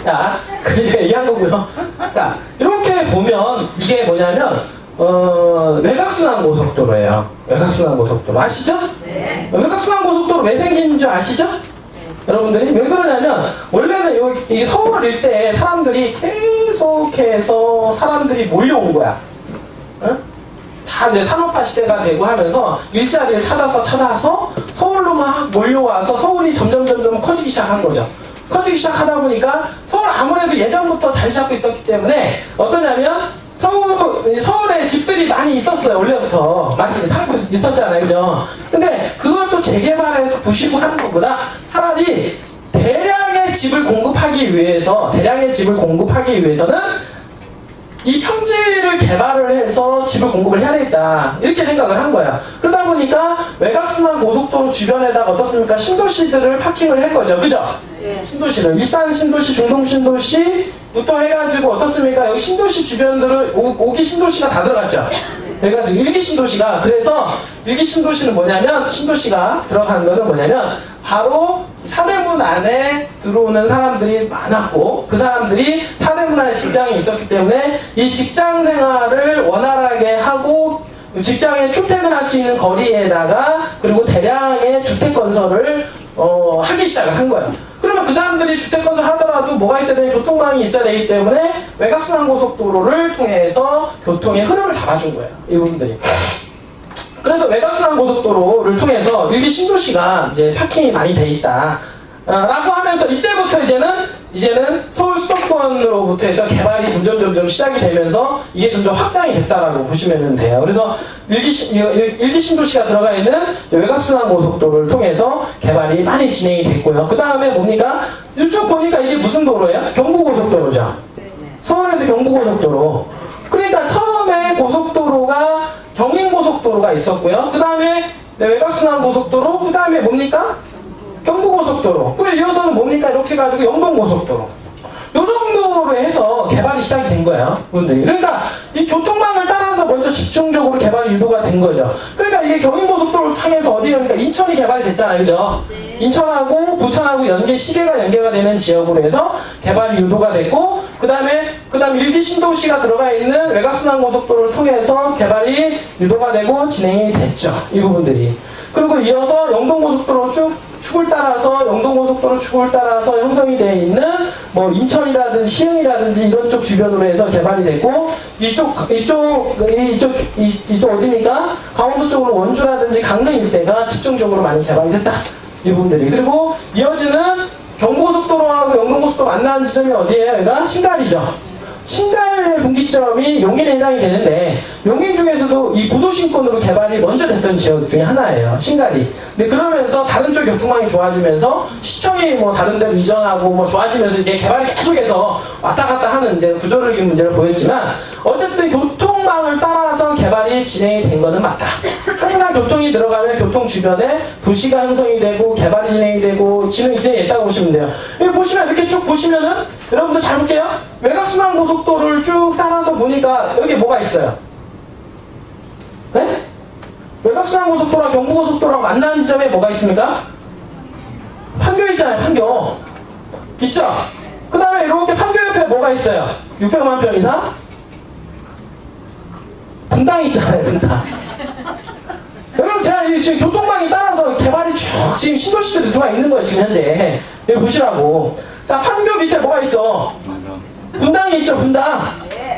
자, 그 얘기한 거고요. 자, 이렇게 보면 이게 뭐냐면 외곽순환고속도로예요. 외곽순환고속도로 아시죠? 네. 외곽순환고속도로 왜 생긴 줄 아시죠? 여러분들이 왜 그러냐면 원래는 이 서울 일대에 사람들이 계속해서 사람들이 몰려온 거야. 응? 다 이제 산업화 시대가 되고 하면서 일자리를 찾아서 서울로 막 몰려와서 서울이 점점 커지기 시작한 거죠. 커지기 시작하다 보니까 서울 아무래도 예전부터 자리 잡고 있었기 때문에 어떠냐면 서울에 집들이 많이 있었어요. 원래부터 많이 살고 있었잖아요. 그죠? 근데 그걸 또 재개발해서 부시고 하는 것보다 차라리 대량의 집을 공급하기 위해서는 이 평지를 개발을 해서 집을 공급을 해야 되겠다 이렇게 생각을 한 거야. 그러다 보니까 외곽순환 고속도로 주변에다가 어떻습니까? 신도시들을 파킹을 한 거죠. 그죠? 네. 신도시를 일산 신도시, 중동 신도시부터 해가지고 어떻습니까? 여기 신도시 주변들을 5기 신도시가 다 들어갔죠. 그래가지고 1기 신도시가 그래서 1기 신도시는 뭐냐면 신도시가 들어간 거는 뭐냐면 바로 사대문 안에 들어오는 사람들이 많았고 그 사람들이 사대문 안에 직장이 있었기 때문에 이 직장 생활을 원활하게 하고 직장에 출퇴근할 수 있는 거리에다가 그리고 대량의 주택 건설을 하기 시작을 한 거예요. 그러면 그 사람들이 주택 건설 하더라도 뭐가 있어야 되냐? 교통망이 있어야 되기 때문에 외곽순환고속도로를 통해서 교통의 흐름을 잡아준 거예요. 이 부분들이. 그래서 외곽순환고속도로를 통해서 일기 신도시가 이제 파킹이 많이 돼 있다. 라고 하면서 이때부터 이제는 서울 수도권으로부터 해서 개발이 점점 시작이 되면서 이게 점점 확장이 됐다라고 보시면 돼요. 그래서 일기 신도시가 들어가 있는 외곽순환고속도로를 통해서 개발이 많이 진행이 됐고요. 그 다음에 뭡니까? 이쪽 보니까 이게 무슨 도로예요? 경부고속도로죠. 서울에서 경부고속도로. 그러니까 처음에 고속도로가 경인고속도로가 있었고요. 그 다음에 외곽순환고속도로, 그 다음에 뭡니까? 경부고속도로. 그래 이어서는 뭡니까? 이렇게 해가지고 영동고속도로. 요 정도로 해서 개발이 시작이 된 거예요. 분들이. 그러니까 이 교통망을 따라서 먼저 집중적으로 개발이 유도가 된 거죠. 그러니까 이게 경인고속도로를 통해서 어디니까 인천이 개발이 됐잖아요. 그죠? 네. 인천하고 부천하고 시계가 연계가 되는 지역으로 해서 개발이 유도가 됐고 그 다음에 일기 신도시가 들어가 있는 외곽순환고속도로를 통해서 개발이 유도가 되고 진행이 됐죠. 이 부분들이. 그리고 이어서 영동고속도로 축을 따라서 형성이 되어 있는 뭐 인천이라든지 시흥이라든지 이런 쪽 주변으로 해서 개발이 됐고 이쪽 어디니까 강원도 쪽으로 원주라든지 강릉 일대가 집중적으로 많이 개발이 됐다. 이 부분들이. 그리고 이어지는 경부고속도로하고 영동고속도로 만나는 지점이 어디예요? 여기가 신갈이죠. 신갈 분기점이 용인에 해당이 되는데 용인 중에서도 이 부도심권으로 개발이 먼저 됐던 지역 중에 하나예요. 신갈이. 근데 그러면서 다른 쪽 교통망이 좋아지면서 시청이 뭐 다른 데로 이전하고 뭐 좋아지면서 이게 개발이 계속해서 왔다 갔다 하는 이제 구조적인 문제를 보였지만 어쨌든 교통망을 따라서 개발이 진행이 된 거는 맞다. 항상 교통이 들어가면 교통 주변에 도시가 형성이 되고 개발이 진행이 되고 진행이 됐다고 보시면 돼요. 여기 보시면 이렇게 쭉 보시면은 여러분들 잘 볼게요. 외곽순환고속도로를 쭉 따라서 보니까 여기 뭐가 있어요? 네? 외곽순환고속도로와 경부고속도로랑 만나는 지점에 뭐가 있습니까? 판교 있잖아요. 판교. 있죠? 그 다음에 이렇게 판교 옆에 뭐가 있어요? 600만 평 이상? 분당 있잖아요. 분당. 여러분 제가 지금 교통망이 따라서 개발이 쭉 지금 신도시들이 들어와 있는 거예요. 지금 현재. 여기 보시라고. 자, 판교 밑에 뭐가 있어? 분당이 있죠. 분당.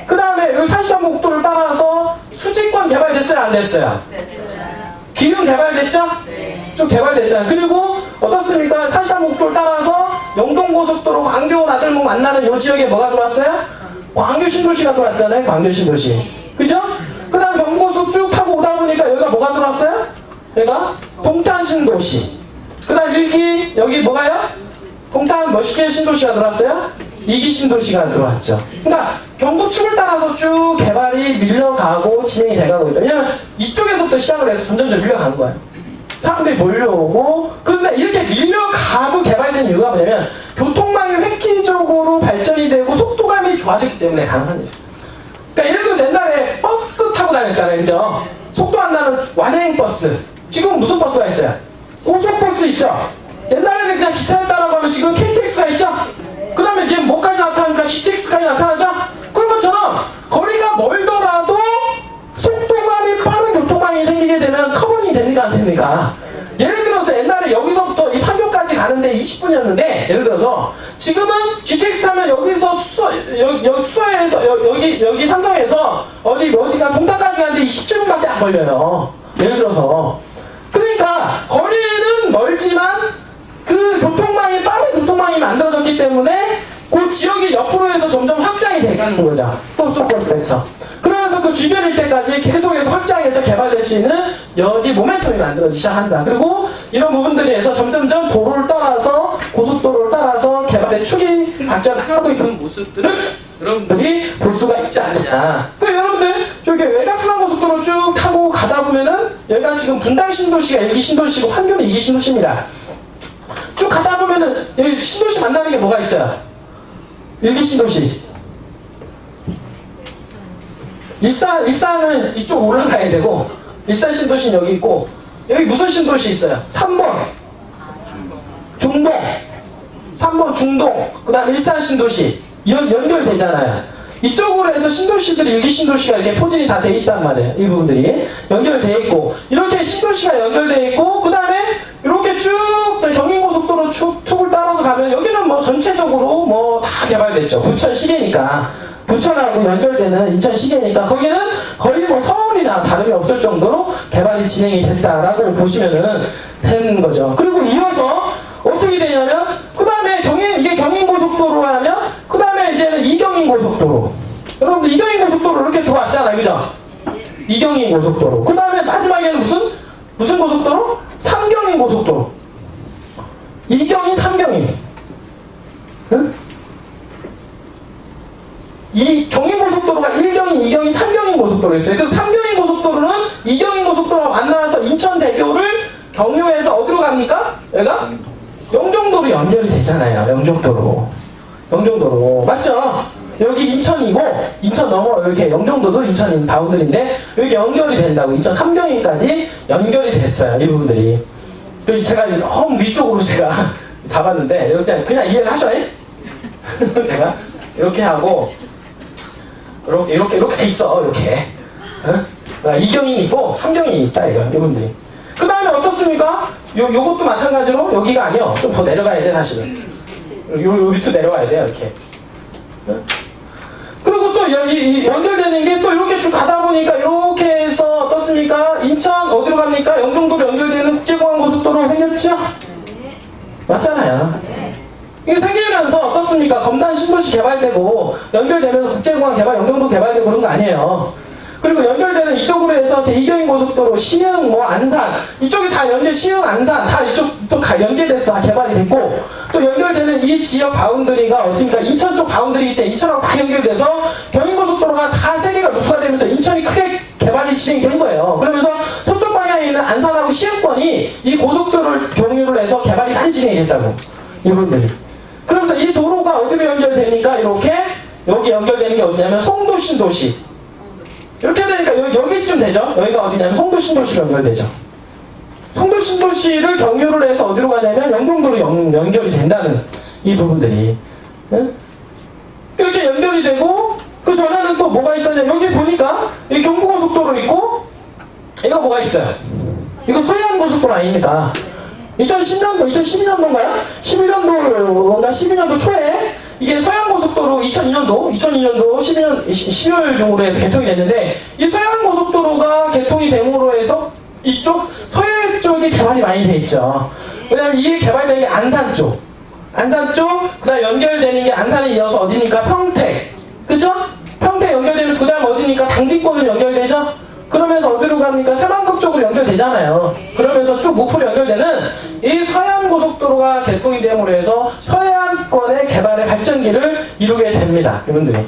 그 다음에 여기 43국도를 따라서 수지권 개발됐어요? 안 됐어요? 기흥 개발됐죠? 네. 좀 개발됐잖아요. 그리고 어떻습니까? 43국도를 따라서 영동고속도로 광교 나들목 만나는 이 지역에 뭐가 들어왔어요? 광교 신도시가 들어왔잖아요. 광교 신도시. 그죠? 그 다음 경부고속 쭉 타고 오다 보니까 여기가 뭐가 들어왔어요? 여기가 동탄 신도시. 그 다음 1기 여기 뭐가요? 동탄 몇 개 신도시가 들어왔어요? 2기 신도시가 들어왔죠. 그러니까 경부축을 따라서 쭉 개발이 밀려가고 진행이 돼가고 있다. 왜냐면 이쪽에서부터 시작을 해서 점점 밀려가는 거예요. 사람들이 몰려오고 근데 이렇게 밀려가고 개발된 이유가 뭐냐면 교통망이 획기적으로 발전이 되고 속도감이 좋아졌기 때문에 가능한 거죠. 그러니까 예를 들어서 옛날에 버스 타고 다녔잖아요. 그죠? 속도 안 나는 완행 버스. 지금 무슨 버스가 있어요? 고속버스 있죠? 옛날에는 그냥 기차를 따라가면 지금 KTX가 있죠? 그 다음에 이제 뭐까지 됩니까? 예를 들어서 옛날에 여기서부터 이 판교까지 가는데 20분이었는데, 예를 들어서 지금은 GTX 타면 여기서 수서에서 여기 삼성에서 어디가 동탄까지 가는데 17분밖에 안 걸려요. 예를 들어서. 그러니까 거리는 멀지만 그 교통망이 빠른 교통망이 만들어졌기 때문에 그 지역이 옆으로 해서 점점 확장이 돼가는 거죠. 수도권에서. 그러면서 그 주변 일대까지 계속해서 확장해서 개발될 수 있는 여지 모멘텀이 만들어지기 시작한다. 그리고 이런 부분들에서 점점점 도로를 따라서 고속도로를 따라서 개발의 축이 발전하고 있는 모습들을 여러분들이 볼 수가 있지 않느냐. 그 여러분들 저기 외곽순환고속도로 쭉 타고 가다 보면은 여기가 지금 분당 신도시가 1기 신도시고 판교는 2기 신도시입니다. 쭉 가다 보면은 여기 신도시 만나는 게 뭐가 있어요? 1기 신도시. 일산은 이쪽 올라가야 되고, 일산 신도시는 여기 있고, 여기 무슨 신도시 있어요? 3번. 중동. 3번 중동. 그 다음 일산 신도시. 연결되잖아요. 이쪽으로 해서 신도시들이 1기 신도시가 이렇게 포진이 다 돼 있단 말이에요. 이 부분들이. 연결돼 있고, 이렇게 신도시가 연결돼 있고, 그 다음에 이렇게 쭉 경인고속도로 툭을 따라서 가면 여기는 뭐 전체적으로 뭐 다 개발됐죠. 부천 시계니까. 부천하고 연결되는 인천 시계니까 거기는 거의 뭐 서울이나 다름이 없을 정도로 개발이 진행이 됐다라고 보시면은 되는 거죠. 그리고 이어서 어떻게 되냐면 그 다음에 이게 경인고속도로 하면 그 다음에 이제는 이경인고속도로. 여러분들 이경인고속도로 이렇게 들어왔잖아요, 그죠? 이경인고속도로. 그 다음에 마지막에는 무슨 고속도로? 삼경인고속도로. 이경인, 삼경인. 응? 이 경인고속도로가 1경인, 2경인, 3경인 고속도로 있어요. 그래서 3경인 고속도로는 2경인 고속도로가 만나서 인천대교를 경유해서 어디로 갑니까? 여기가? 영종도로 연결이 되잖아요. 영종도로. 맞죠? 여기 인천이고, 인천 넘어 이렇게 영종도도 인천 바운드리인데, 여기 연결이 된다고. 인천 3경인까지 연결이 됐어요. 이 부분들이. 그래서 제가 너무 위쪽으로 제가 잡았는데, 이렇게 그냥 이해를 하셔요? 제가 이렇게 하고, 이렇게 있어, 이렇게. 어? 2경인이 있고, 3경인이 있다, 이분들이. 그 다음에 어떻습니까? 요것도 마찬가지로 여기가 아니요. 좀 더 내려가야 돼, 사실은. 요 밑으로 내려와야 돼요, 이렇게. 어? 그리고 또 여기 연결되는 게 또 이렇게 쭉 가다 보니까 이렇게 해서 어떻습니까? 인천 어디로 갑니까? 영종도로 연결되는 국제공항 고속도로 생겼죠? 맞잖아요. 이게 생기면서 어떻습니까? 검단 신도시 개발되고 연결되면서 국제공항 개발, 영종도 개발되고 그런 거 아니에요. 그리고 연결되는 이쪽으로 해서 제2경인 고속도로, 시흥, 안산 이쪽이 다 시흥, 안산 다 이쪽 또 연결됐어. 다 개발이 됐고 또 연결되는 이 지역 바운더리가 어디니까 인천 쪽 바운더리 때 인천하고 다 연결돼서 경인고속도로가 다 세 개가 루트가 되면서 인천이 크게 개발이 진행된 거예요. 그러면서 서쪽 방향에 있는 안산하고 시흥권이 이 고속도로를 경유를 해서 개발이 많이 진행이 됐다고. 이분들이. 그래서 이 도로가 어디로 연결되니까 이렇게 여기 연결되는 게 어디냐면 송도 신도시. 이렇게 되니까 여기쯤 되죠. 여기가 어디냐면 송도 신도시로 연결되죠. 송도 신도시를 경유를 해서 어디로 가냐면 영종도로 연결이 된다는 이 부분들이. 네? 이렇게 연결이 되고 그 전에는 또 뭐가 있었냐. 여기 보니까 이 경부고속도로 있고 이거 뭐가 있어요. 이거 서해안고속도로 아닙니까? 2010년도, 2012년도인가요? 11년도인가 12년도 초에 이게 서해안고속도로 2002년도 12월 중으로 해서 개통이 됐는데 이 서해안고속도로가 개통이 됨으로 해서 이쪽 서해 쪽이 개발이 많이 돼 있죠. 왜냐면 이게 개발되는 게 안산 쪽, 그 다음 연결되는 게 안산에 이어서 어디니까 평택, 그죠? 평택 연결되면서 그 다음 어디니까 당진권으로 연결되죠? 그러면서 어디로 갑니까? 새만금 쪽으로 연결되잖아요. 그러면서 쭉 목포로 연결되는 이 서해안고속도로가 개통이 됨으로 해서 서해안권의 개발의 발전기를 이루게 됩니다. 이분들이.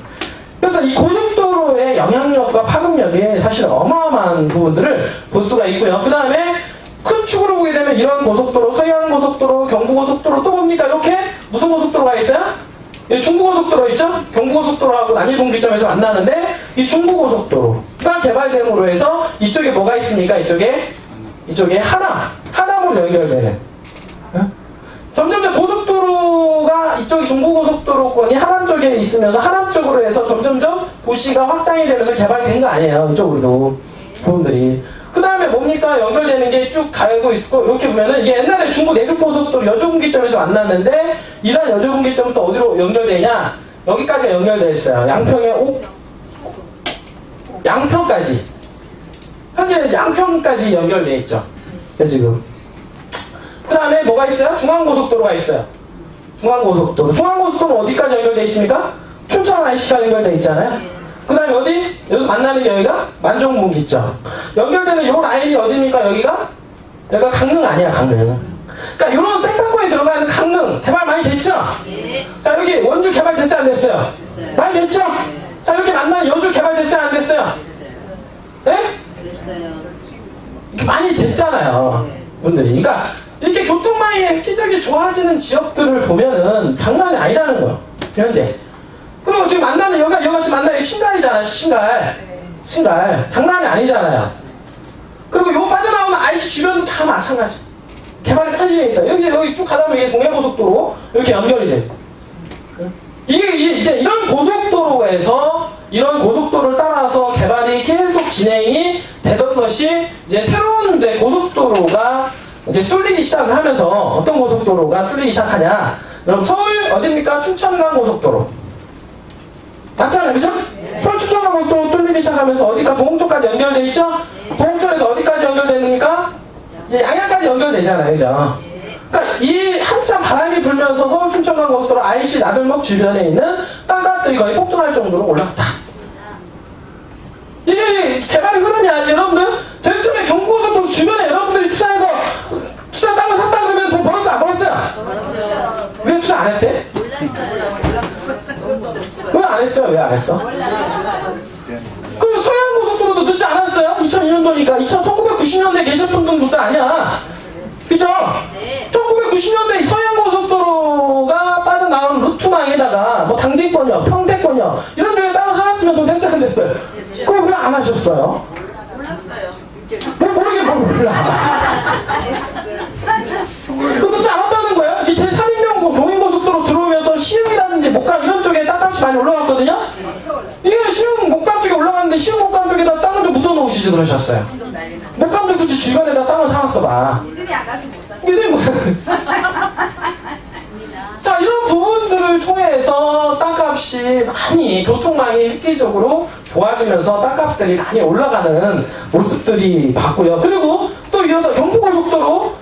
그래서 이 고속도로의 영향력과 파급력이 사실 어마어마한 부분들을 볼 수가 있고요. 그 다음에 큰 축으로 보게 되면 이런 고속도로, 서해안고속도로, 경부고속도로 또 봅니까? 이렇게 무슨 고속도로가 있어요? 중부고속도로 있죠? 경부고속도로하고 남일분기점에서 만나는데 이 중부고속도로가 개발됨으로 해서 이쪽에 뭐가 있습니까? 이쪽에 하남으로 연결되는. 점점 고속도로가 이쪽이 중부고속도로권이 하남 쪽에 있으면서 하남 쪽으로 해서 점점점 도시가 확장이 되면서 개발된 거 아니에요. 이쪽으로도 부분들이. 그 다음에 뭡니까? 연결되는 게 쭉 가고 있고, 이렇게 보면은 이게 옛날에 중부 내륙고속도로 여주분기점에서 만났는데, 이런 여주분기점은 또 어디로 연결되냐? 여기까지가 연결되어 있어요. 양평의 양평까지. 현재 양평까지 연결되어 있죠. 지금. 그 다음에 뭐가 있어요? 중앙고속도로가 있어요. 중앙고속도로. 중앙고속도로 어디까지 연결되어 있습니까? 춘천 IC까지 연결되어 있잖아요. 그 다음에 어디? 여기 만나는 여기가 만종분기점. 연결되는 요 라인이 어디입니까? 여기가 강릉 아니야, 강릉. 그러니까 이런 생각권에 들어가 있는 강릉 개발 많이 됐죠? 자, 여기 원주 개발 됐어요, 안 됐어요? 많이 됐죠? 자, 이렇게 만나는 여주 개발 됐어요, 안 됐어요? 네? 많이 됐잖아요, 분들이. 그러니까 이렇게 교통망이 획기적이 좋아지는 지역들을 보면은 장난이 아니라는 거예요, 현재. 그리고 지금 만나는 여기가 지금 만나는 신갈이잖아, 신갈. 장난이 아니잖아요. 그리고 요 빠져나오는 IC 주변도 다 마찬가지. 개발이 편집해 있다. 여기 쭉 가다 보면 이게 동해고속도로 이렇게 연결이 돼. 이게 이제 이런 고속도로를 따라서 개발이 계속 진행이 되던 것이 이제 새로운 고속도로가 이제 뚫리기 시작을 하면서 어떤 고속도로가 뚫리기 시작하냐? 그럼 서울 어딥니까? 춘천간 고속도로. 맞잖아요, 그죠? 서울 춘천간 고속도로 뚫리기 시작하면서 어디가 동홍초까지 연결돼 있죠? 동홍초에서 어디까지 연결되니까? 양양까지 연결되잖아요, 그죠? 그러니까 이 한참 바람이 불면서 서울 춘천간 고속도로 IC 나들목 주변에 있는 땅값들이 거의 폭등할 정도로 올랐다. 이게 개발이 그러냐, 여러분들? 제일 처음에 경부고속도로 주변에 여러분들이 투자 땅을 샀다 그러면 돈 벌었어요, 안 벌었어요? 왜 투자 안 했대? 왜 안 했어요? 왜 안 했어? 그럼 서해안고속도로도 늦지 않았어요? 2002년도니까 1990년대에 계셨던 분들 아니야. 그죠? 1990년대 서해안고속도로가 빠져나오는 루트망에다가 뭐 당진권이요, 평택권이요 이런 데에 땅을 사놨으면 돈 됐어요, 안 됐어요? 그럼 왜 안 하셨어요? 몰랐어요. 왜 모르게 몰라? 그거 늦지 않았다는 거예요? 이 제3인명 동인고속도로 들어오면서 시흥이라든지 목감 이런 쪽에 땅값이 많이 올라갔거든요? 이게 시흥 목감 쪽에 올라갔는데 시흥 목감 쪽에다 땅을 좀 묻어놓으시지 그러셨어요. 목감 도수지 주변에다 땅을 사놨어 봐. 믿음이 안 가서 못 사. 믿음이 못 자, 이런 부분들을 통해서 땅값이 많이 교통망이 획기적으로 좋아지면서 땅값들이 많이 올라가는 모습들이 봤고요. 그리고 또 이어서 경부고속도로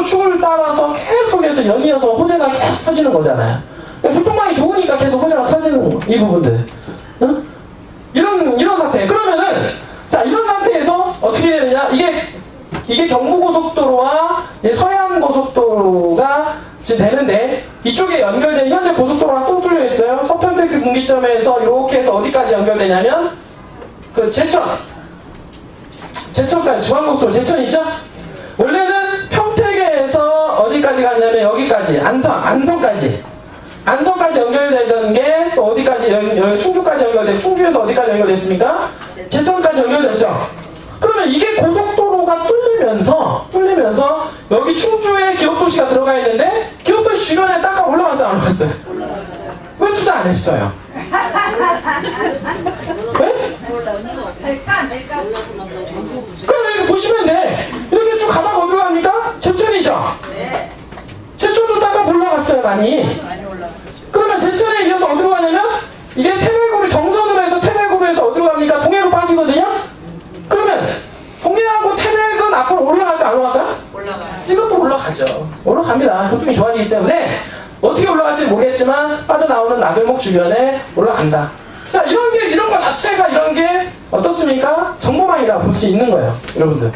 축을 따라서 계속해서 연이어서 호재가 계속 터지는 거잖아요. 그러니까 교통망이 좋으니까 계속 호재가 터지는 이 부분들. 응? 이런 상태. 그러면은 자, 이런 상태에서 어떻게 되느냐? 이게 경부고속도로와 서해안고속도로가 지금 되는데 이쪽에 연결된 현재 고속도로가 또 뚫려 있어요. 서평택 분기점에서 이렇게 해서 어디까지 연결되냐면 그 제천까지 중앙고속도로 제천 있죠? 원래는 평택에서 어디까지 가냐면 여기까지 안성까지 연결되던 게 또 어디까지 여기 충주까지 연결돼. 충주에서 어디까지 연결됐습니까? 제천까지 연결됐죠. 그러면 이게 고속도로가 뚫리면서 여기 충주에 기업도시가 들어가 있는데 기업도시 주변에 땅값 올라갔어요, 안 올라갔어요? 왜 투자 안 했어요? 왜? 될까 안 될까? 그럼 여기 보시면 돼. 이렇게 쭉 가다가 어디로 갑니까? 제천이죠? 네. 제천도 땅값 올라갔어요, 많이. 많이 올라가. 그러면 제천에 이어서 어디로 가냐면 이게 태백으로 정선으로 해서 태백으로 해서 어디로 갑니까? 동해로 빠지거든요? 그러면 동해하고 태백은 앞으로 올라갈까 안 올라갈까? 올라가요. 이것도 올라가죠. 올라갑니다. 교통이 좋아지기 때문에 어떻게 올라갈지 모르겠지만 빠져나오는 나들목 주변에 올라간다. 자, 이런 거 자체가 이런 게 어떻습니까? 정보망이라고 볼 수 있는 거예요, 여러분들.